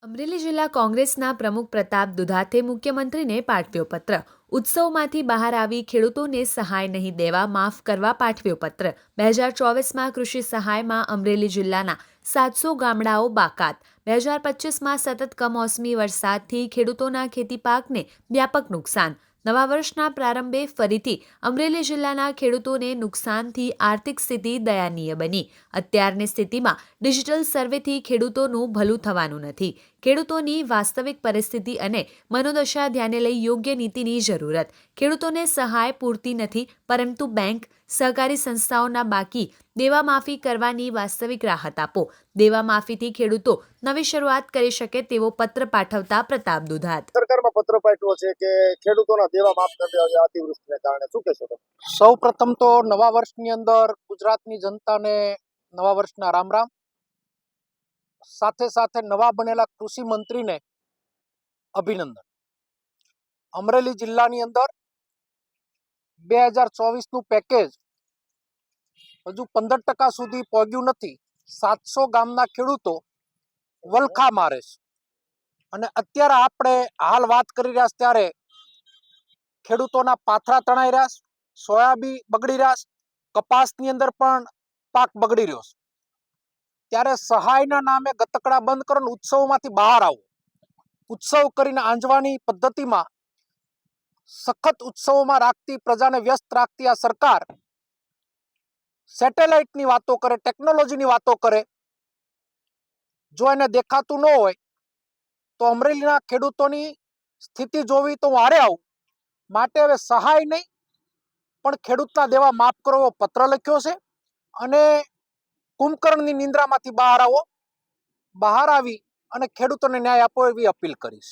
અમરેલી જિલ્લા કોંગ્રેસના પ્રમુખ પ્રતાપ દુધાતે મુખ્યમંત્રીને પાઠવ્યો પત્ર. ઉત્સવમાંથી બહાર આવી ખેડૂતોને સહાય નહીં દેવા માફ કરવા પાઠવ્યો પત્ર. 2024માં કૃષિ સહાયમાં અમરેલી જિલ્લાના 700 ગામડાઓ બાકાત. 2025માં સતત કમોસમી વરસાદથી ખેડૂતોના ખેતી પાકને વ્યાપક નુકસાન. નવા વર્ષના પ્રારંભે ફરીથી અમરેલી જિલ્લાના ખેડૂતોને નુકસાનથી આર્થિક સ્થિતિ દયનીય બની. અત્યારની સ્થિતિમાં ડિજિટલ સર્વેથી ખેડૂતોનું ભલું થવાનું નથી. ખેડૂતોની વાસ્તવિક પરિસ્થિતિ અને મનોદશા ધ્યાને લઈ યોગ્ય નીતિની જરૂરત. ખેડૂતોને સહાય પૂરતી નથી, પરંતુ બેંક, સહકારી સંસ્થાઓના બાકી દેવા માફી કરવાની વાસ્તવિક રાહત આપો. દેવા માફીથી ખેડૂતો નવી શરૂઆત કરી શકે તેવો પત્ર પાઠવતા પ્રતાપ દુધાત. સરકારમાં પત્ર પાઠવ્યો છે કે ખેડૂતોના દેવા માફ કરી દેવા જોઈએ અતિવૃષ્ટિને કારણે, શું કહેશો તમે? સૌ પ્રથમ તો નવા વર્ષની અંદર ગુજરાતની જનતાને નવા વર્ષના રામ રામ. સાથે સાથે નવા બનેલા કૃષિ મંત્રીને અભિનંદન. અમરેલી જિલ્લાની અંદર 2024નું પેકેજ હજુ 15% સુધી પહોંચ્યું નથી. 700 ગામના ખેડૂતો વલખા મારે છે. અને અત્યારે આપણે હાલ વાત કરી રહ્યા છે ત્યારે ખેડૂતોના પાથરા તણાઈ રહ્યા છે, સોયાબીન બગડી રહ્યા છે, કપાસની અંદર પણ પાક બગડી રહ્યો છે. ત્યારે સહાયના નામે ગતકડા બંધ કરો ને ઉત્સવમાંથી બહાર આવો. ઉત્સવ કરીને આંજવાની પદ્ધતિમાં સખત ઉત્સવોમાં રાખતી, પ્રજાને વ્યસ્ત રાખતી આ સરકાર સેટેલાઇટની વાતો કરે, ટેકનોલોજીની વાતો કરે. જો એને દેખાતું ન હોય તો અમરેલીના ખેડૂતોની સ્થિતિ જોવી તો હું હારે આવું. માટે હવે સહાય નહીં પણ ખેડૂતના દેવા માફ કરો એવો પત્ર લખ્યો છે. અને કુંભકર્ણની નિંદ્રામાંથી બહાર આવો, બહાર આવી અને ખેડૂતોને ન્યાય આપો એવી અપીલ કરીશ.